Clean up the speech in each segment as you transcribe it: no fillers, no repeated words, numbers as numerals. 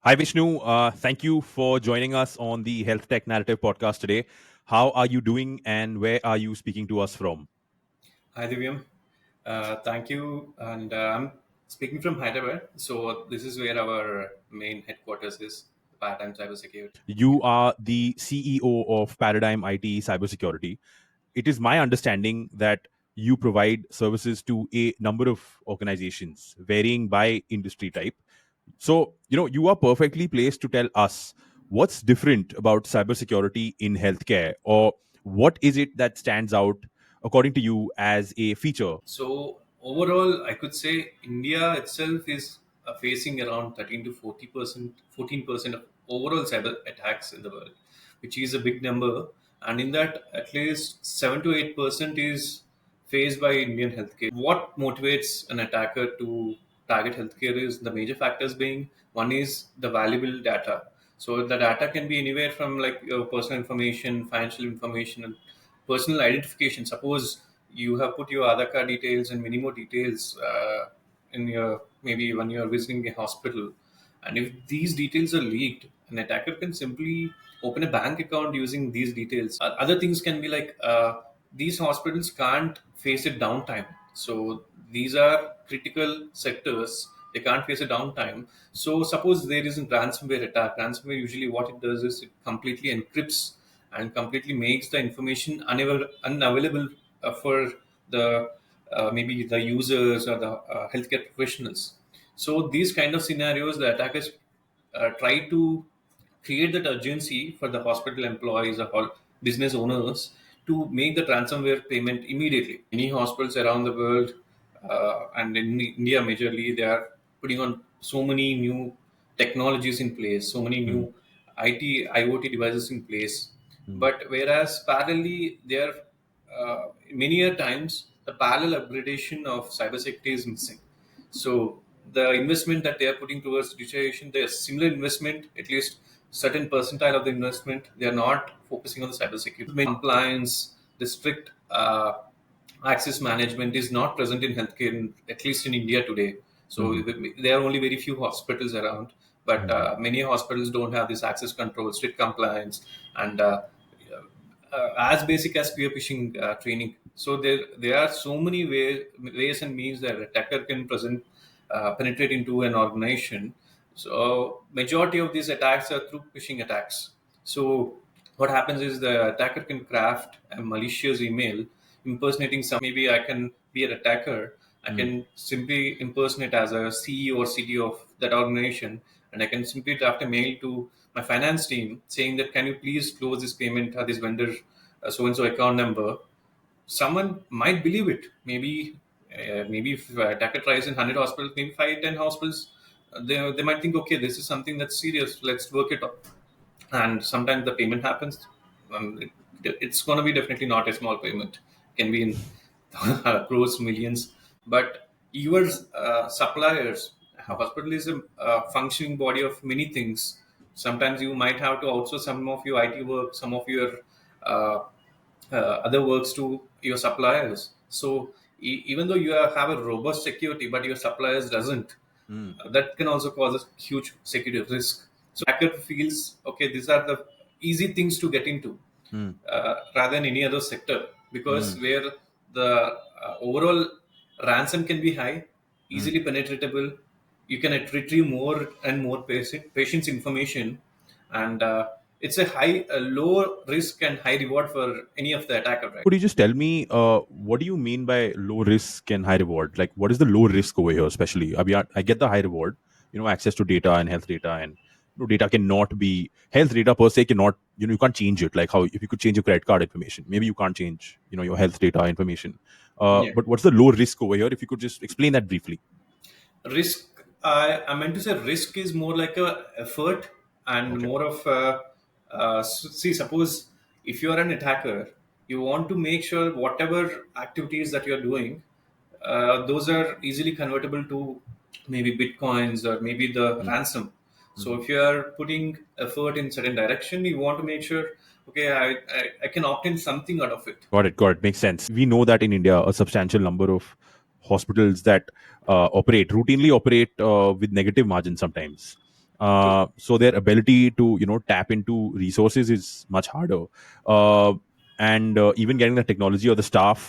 Hi, Vishnu. Thank you for joining us on the Health Tech Narrative podcast today. How are you doing and where are you speaking to us from? Hi, Divyam. Thank you. And I'm speaking from Hyderabad. So this is where our main headquarters is, Paradigm Cybersecurity. You are the CEO of ParadigmIT Cybersecurity. It is my understanding that you provide services to a number of organizations, varying by industry type. So, you are perfectly placed to tell us what's different about cybersecurity in healthcare, or what is it that stands out, according to you, as a feature. So overall, I could say India itself is facing around 13 to 40%, 14% of overall cyber attacks in the world, which is a big number. And in that, at least 7 to 8% is faced by Indian healthcare. What motivates an attacker to target healthcare is the major factors being one is the valuable data. So the data can be anywhere from like your personal information, financial information, and personal identification. Suppose you have put your Aadhaar card details and many more details in your maybe when you are visiting a hospital, and if these details are leaked, an attacker can simply open a bank account using these details. Other things can be like these hospitals can't face a downtime. So these are critical sectors. They can't face a downtime. So suppose there is a ransomware attack. Ransomware usually what it does is it completely encrypts and completely makes the information unavailable for the maybe the users or the healthcare professionals. So these kind of scenarios, the attackers try to create that urgency for the hospital employees or business owners to make the ransomware payment immediately. Many hospitals around the world and in India majorly, they are putting on so many new technologies in place, so many Hmm. new IT, IoT devices in place. Hmm. But whereas parallelly, there many a times the parallel upgradation of cybersecurity is missing. So the investment that they are putting towards digitization, there's similar investment, at least certain percentile of the investment, they are not focusing on the cybersecurity. Compliance, the strict access management is not present in healthcare, at least in India today. So Hmm. there are only very few hospitals around, but Hmm. many hospitals don't have this access control, strict compliance, and as basic as peer phishing training. So there are so many ways and means that attacker can penetrate into an organization. So majority of these attacks are through phishing attacks. So what happens is the attacker can craft a malicious email impersonating some. Maybe I can be an attacker. I Hmm. can simply impersonate as a CEO or CTO of that organization, and I can simply draft a mail to my finance team saying that can you please close this payment or this vendor so and so account number. Someone might believe it. Maybe if attacker tries in 100 hospitals, maybe 5, 10 hospitals, they might think, okay, this is something that's serious. Let's work it up. And sometimes the payment happens. It's going to be definitely not a small payment. It can be in crores, millions. But your suppliers, a hospital is a functioning body of many things. Sometimes you might have to outsource some of your IT work, some of your uh, other works to your suppliers. So even though you have a robust security, but your suppliers doesn't, Hmm. that can also cause a huge security risk. So hacker feels okay. These are the easy things to get into Hmm. rather than any other sector Hmm. because where the overall ransom can be high, Hmm. easily penetratable. You can retrieve more and more patient's information, and it's a low risk and high reward for any of the attacker, right? Could you just tell me what do you mean by low risk and high reward? Like, what is the low risk over here, especially? I get the high reward, access to data and health data, and data cannot be health data per se cannot, you can't change it. Like how if you could change your credit card information, maybe you can't change, your health data information. Yeah. But what's the low risk over here? If you could just explain that briefly. Risk, I meant to say risk is more like a effort and Okay. more of see, suppose if you are an attacker, you want to make sure whatever activities that you're doing, those are easily convertible to maybe bitcoins or maybe the Hmm. ransom. So Hmm. if you are putting effort in certain direction, you want to make sure, okay, I can obtain something out of it. Got it. Got it. Makes sense. We know that in India, a substantial number of hospitals that routinely operate with negative margins sometimes. True. So their ability to tap into resources is much harder. uh, and even getting the technology or the staff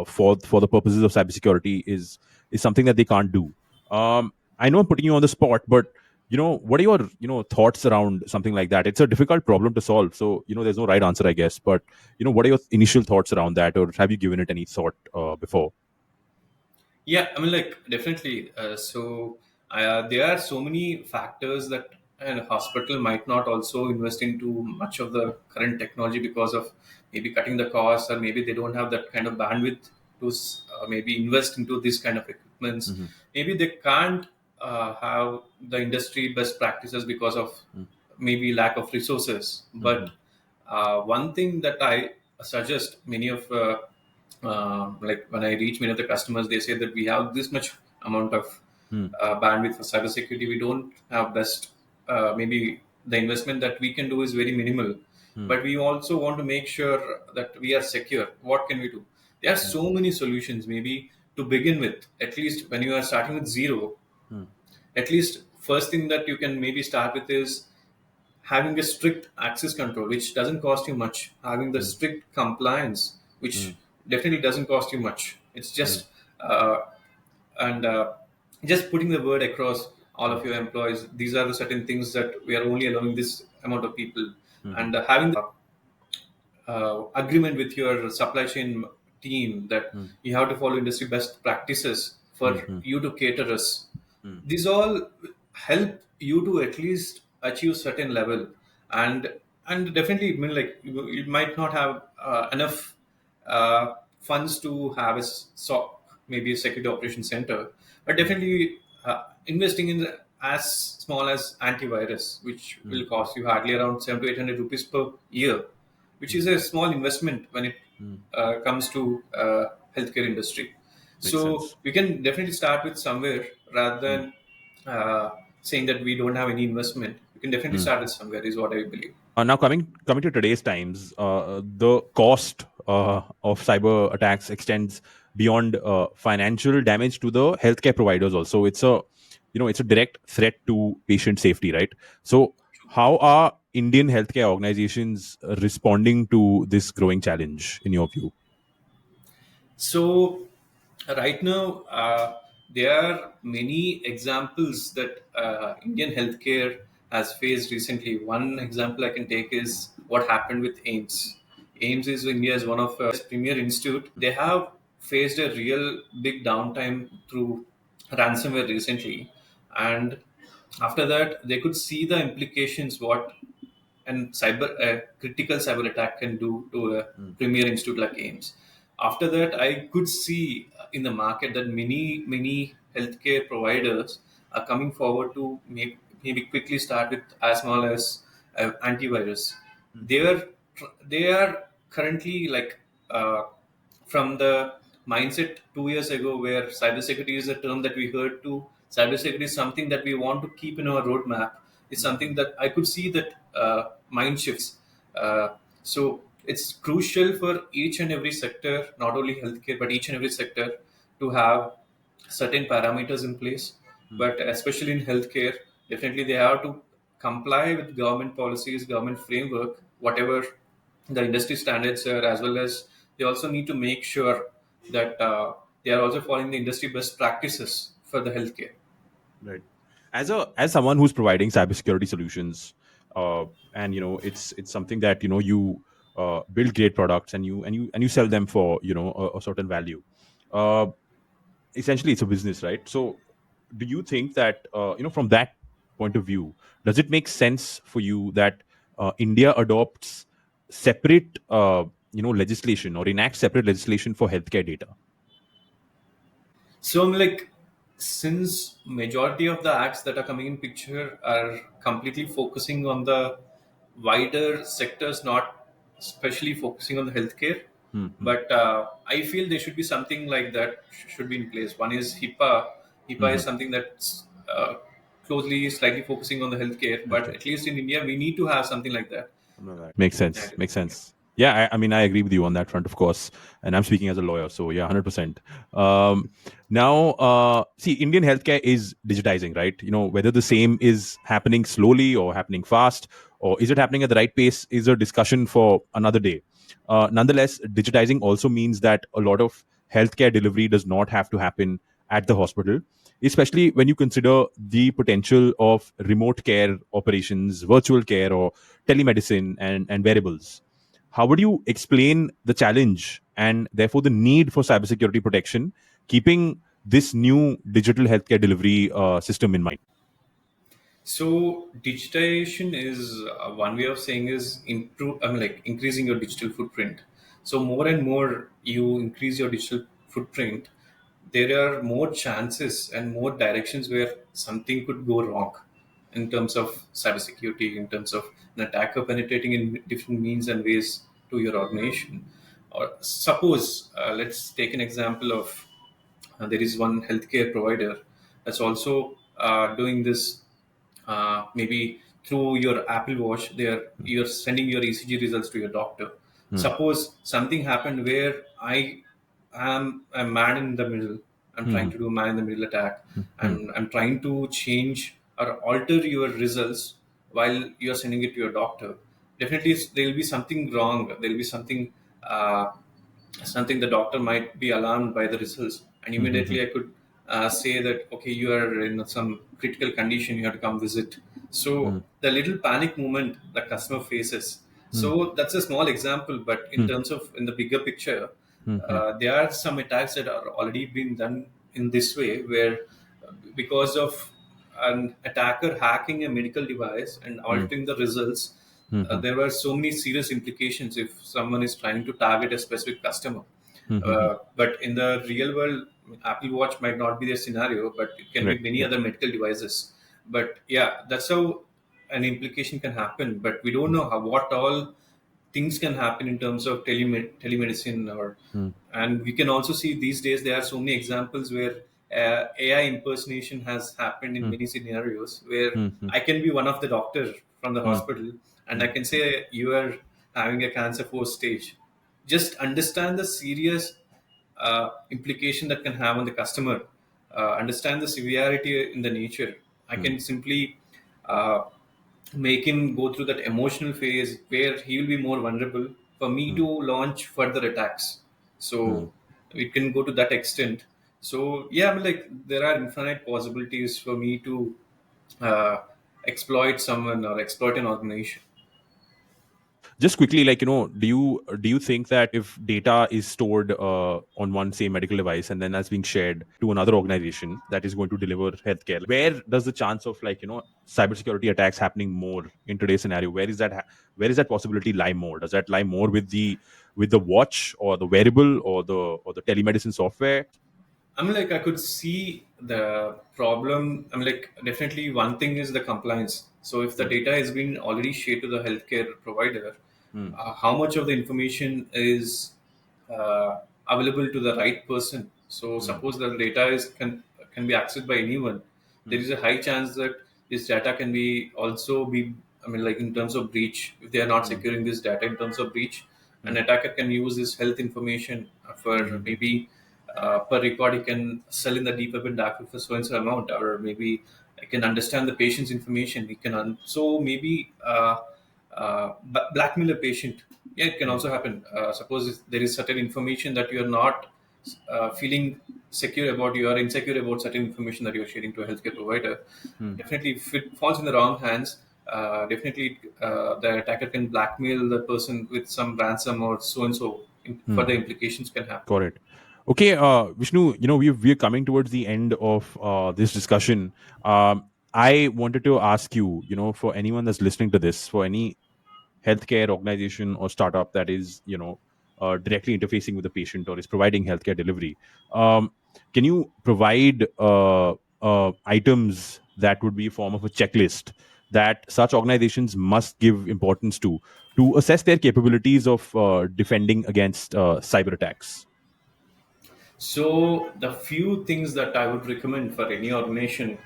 for the purposes of cybersecurity is something that they can't do. I know I'm putting you on the spot, but what are your thoughts around something like that? It's a difficult problem to solve, so there's no right answer, I guess. But what are your initial thoughts around that, or have you given it any thought before? Yeah, I mean, like, definitely. There are so many factors that a hospital might not also invest into much of the current technology because of maybe cutting the costs, or maybe they don't have that kind of bandwidth to maybe invest into this kind of equipments. Mm-hmm. Maybe they can't have the industry best practices because of maybe lack of resources. Mm-hmm. But one thing that I suggest many of like when I reach many of the customers, they say that we have this much amount of bandwidth for cybersecurity. We don't have best. Maybe the investment that we can do is very minimal, but we also want to make sure that we are secure. What can we do? There are so many solutions. Maybe to begin with, at least when you are starting with zero, at least first thing that you can maybe start with is having a strict access control, which doesn't cost you much, having the strict compliance, which definitely doesn't cost you much. It's just uh, and just putting the word across all of your employees. These are the certain things that we are only allowing this amount of people, and having the agreement with your supply chain team that you have to follow industry best practices for you to cater us. These all help you to at least achieve certain level, and definitely, I mean, like, you might not have enough funds to have a SOC, maybe a security operations center, but definitely investing in as small as antivirus, which will cost you hardly around 700 to 800 rupees per year, which is a small investment when it comes to healthcare industry. Makes So sense. we can definitely start with somewhere rather than uh, saying that we don't have any investment. We can definitely start with somewhere, is what I believe. Now coming to today's times, the cost of cyber attacks extends beyond financial damage to the healthcare providers. Also, it's a direct threat to patient safety, right? So, how are Indian healthcare organizations responding to this growing challenge, in your view? So right now, there are many examples that Indian healthcare has faced recently. One example I can take is what happened with AIMS. AIMS is India's one of its premier institute. They have faced a real big downtime through ransomware recently, and after that, they could see the implications what and cyber critical cyber attack can do to a premier institute like AIMS. After that, I could see in the market that many healthcare providers are coming forward to maybe quickly start with as small as antivirus. They are currently like from the mindset 2 years ago, where cybersecurity is a term that we heard to cybersecurity is something that we want to keep in our roadmap. It's something that I could see that mind shifts. So it's crucial for each and every sector, not only healthcare, but each and every sector to have certain parameters in place. But especially in healthcare, definitely they have to comply with government policies, government framework, whatever the industry standards are, as well as they also need to make sure that they are also following the industry best practices for the healthcare. Right. As someone who's providing cybersecurity solutions, and it's something that you build great products, and you sell them for a certain value. Uh, Essentially, it's a business, right? So, do you think that from that point of view, does it make sense for you that India adopts separate legislation or enacts separate legislation for healthcare data? So I'm like, since majority of the acts that are coming in picture are completely focusing on the wider sectors, not especially focusing on the healthcare. Hmm. But I feel there should be something like that should be in place. One is HIPAA. HIPAA is Hmm. something that's closely, slightly focusing on the healthcare. But Healthcare. at least in India, we need to have something like that. Makes sense. Yeah. Makes sense. Yeah, I mean, I agree with you on that front, of course. And I'm speaking as a lawyer, so yeah, 100%. Um, now, see, Indian healthcare is digitizing, right? Whether the same is happening slowly or happening fast, or is it happening at the right pace, is a discussion for another day. Nonetheless, digitizing also means that a lot of healthcare delivery does not have to happen at the hospital, especially when you consider the potential of remote care operations, virtual care, or telemedicine and wearables. How would you explain the challenge and therefore the need for cybersecurity protection, keeping this new digital healthcare delivery system in mind? So digitization is one way of saying is improve. I mean, like increasing your digital footprint. So more and more you increase your digital footprint, there are more chances and more directions where something could go wrong in terms of cybersecurity, in terms of an attacker penetrating in different means and ways to your organization. Or suppose, let's take an example of there is one healthcare provider that's also doing this maybe through your Apple Watch. You're sending your ECG results to your doctor. Hmm, Suppose something happened where I am a man in the middle. I'm hmm, trying hmm, to do man in the middle attack, hmm, and I'm trying to change or alter your results while you're sending it to your doctor. Definitely, there will be something wrong. There will be uh, something the doctor might be alarmed by the results, and hmm, hmm, immediately I could say that okay, you are in some critical condition, you have to come visit. hmm, So the little panic moment the customer faces, hmm, so that's a small example, but in hmm, terms of in the bigger picture, hmm, hmm, there are some attacks that are already been done in this way where because of an attacker hacking a medical device and hmm, altering the results, hmm, hmm, there were so many serious implications if someone is trying to target a specific customer. hmm, hmm, hmm. But in the real world, Apple Watch might not be the scenario, but it can be Correct. many Yeah. other medical devices. But yeah, that's how an implication can happen. But we don't know how what all things can happen in terms of telemedicine or, Hmm, and we can also see these days there are so many examples where AI impersonation has happened in hmm, many scenarios where hmm, hmm, I can be one of the doctors from the hmm, hospital and I hmm, can say you are having a cancer fourth stage. Just understand the serious implication that can have on the customer, understand the severity in the nature. I hmm, can simply uh, make him go through that emotional phase where he will be more vulnerable for me hmm, to launch further attacks. hmm. So it can go to that extent. So yeah, I mean, like there are infinite possibilities for me to uh, exploit someone or exploit an organization. Just quickly, like, do you think that if data is stored on one same medical device and then that's being shared to another organization that is going to deliver healthcare, where does the chance of, like, cybersecurity attacks happening more in today's scenario? Where is that possibility lie more? Does that lie more with the watch or the wearable or the telemedicine software? I mean, like I could see the problem. I mean, like definitely one thing is the compliance. So if the Hmm, data has been already shared to the healthcare provider, hmm, how much of the information is available to the right person? So hmm, suppose the data is can be accessed by anyone. There hmm, is a high chance that this data can be also be. I mean, like in terms of breach, if they are not hmm, securing this data in terms of breach, an hmm, attacker can use this health information for hmm, maybe per record, he can sell in the deep web and dark web for so and so amount, or maybe I can understand the patient's information. He can so maybe blackmail a patient. Yeah, it can hmm, also happen. Suppose if there is certain information that you are not feeling secure about, you are insecure about certain information that you are sharing to a healthcare provider. hmm, Definitely, if it falls in the wrong hands, definitely the attacker can blackmail the person with some ransom or so and so. hmm. Further implications can happen. Got it. Okay, Vishnu, we're coming towards the end of this discussion. I wanted to ask you, for anyone that's listening to this, for any healthcare organization or startup that is, directly interfacing with the patient or is providing healthcare delivery, um, can you provide items that would be a form of a checklist that such organizations must give importance to assess their capabilities of defending against cyber attacks? So the few things that I would recommend for any organization,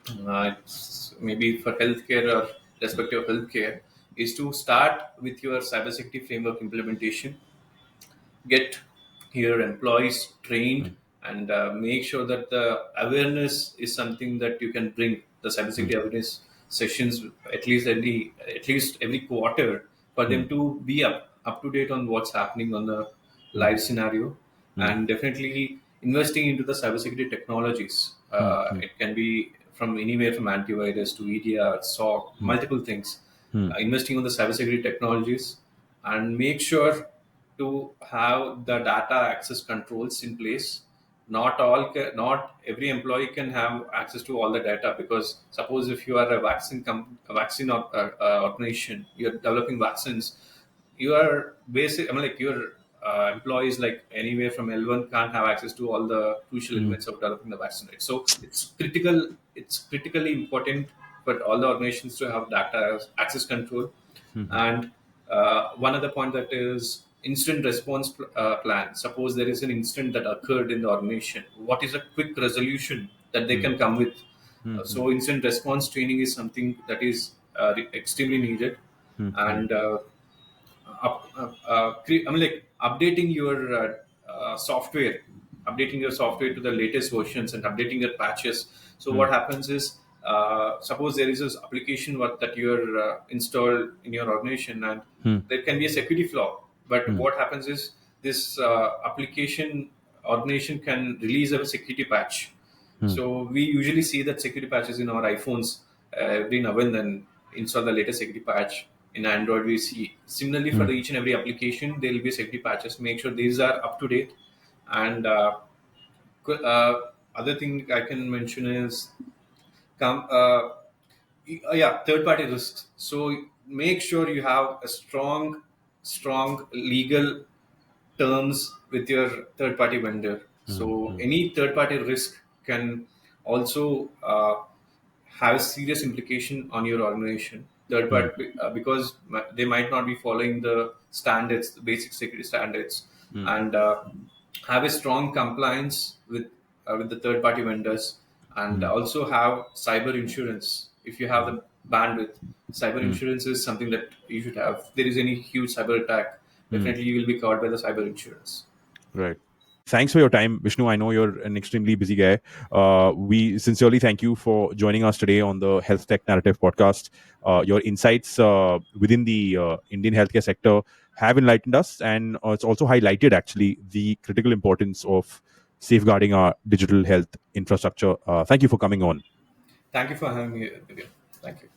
it's maybe for healthcare or respective healthcare. is to start with your cybersecurity framework implementation, get your employees trained, and make sure that the awareness is something that you can bring the cybersecurity awareness sessions at least every quarter for them to be up to date on what's happening on the live scenario, and definitely investing into the cybersecurity technologies. It can be from anywhere from antivirus to EDR, SOC, multiple things. Investing on the cybersecurity technologies, and make sure to have the data access controls in place. Not every employee can have access to all the data, because suppose if you are a vaccine organization, you're developing vaccines, you are basic. I mean, like your employees, like anywhere from L1, can't have access to all the crucial elements of developing the vaccine. Right? So it's critical. It's critically important for all the organizations to have data access control. And one other point, that is instant response plan. Suppose there is an incident that occurred in the organization, what is a quick resolution that they can come with? So instant response training is something that is extremely needed. And I mean, like updating your software to the latest versions and updating your patches. So what happens is, suppose there is this application that you're installed in your organization, and there can be a security flaw. But what happens is, this application organization can release a security patch. So we usually see that security patches in our iPhones every now and then install the latest security patch. In Android, we see similarly for each and every application there will be security patches. Make sure these are up to date. And other thing I can mention is come. Yeah, third party risks. So make sure you have a strong legal terms with your third party vendor. So any third party risk can also have serious implication on your organization. Third party, because they might not be following the standards, the basic security standards, and have a strong compliance with the third party vendors, and also have cyber insurance. If you have the bandwidth, cyber insurance is something that you should have. If there is any huge cyber attack, definitely you will be covered by the cyber insurance. Right. Thanks for your time, Vishnu. I know you're an extremely busy guy. We sincerely thank you for joining us today on the Health Tech Narrative podcast. Your insights within the Indian healthcare sector have enlightened us, and it's also highlighted actually the critical importance of safeguarding our digital health infrastructure. Thank you for coming on. Thank you for having me, Divya. Thank you.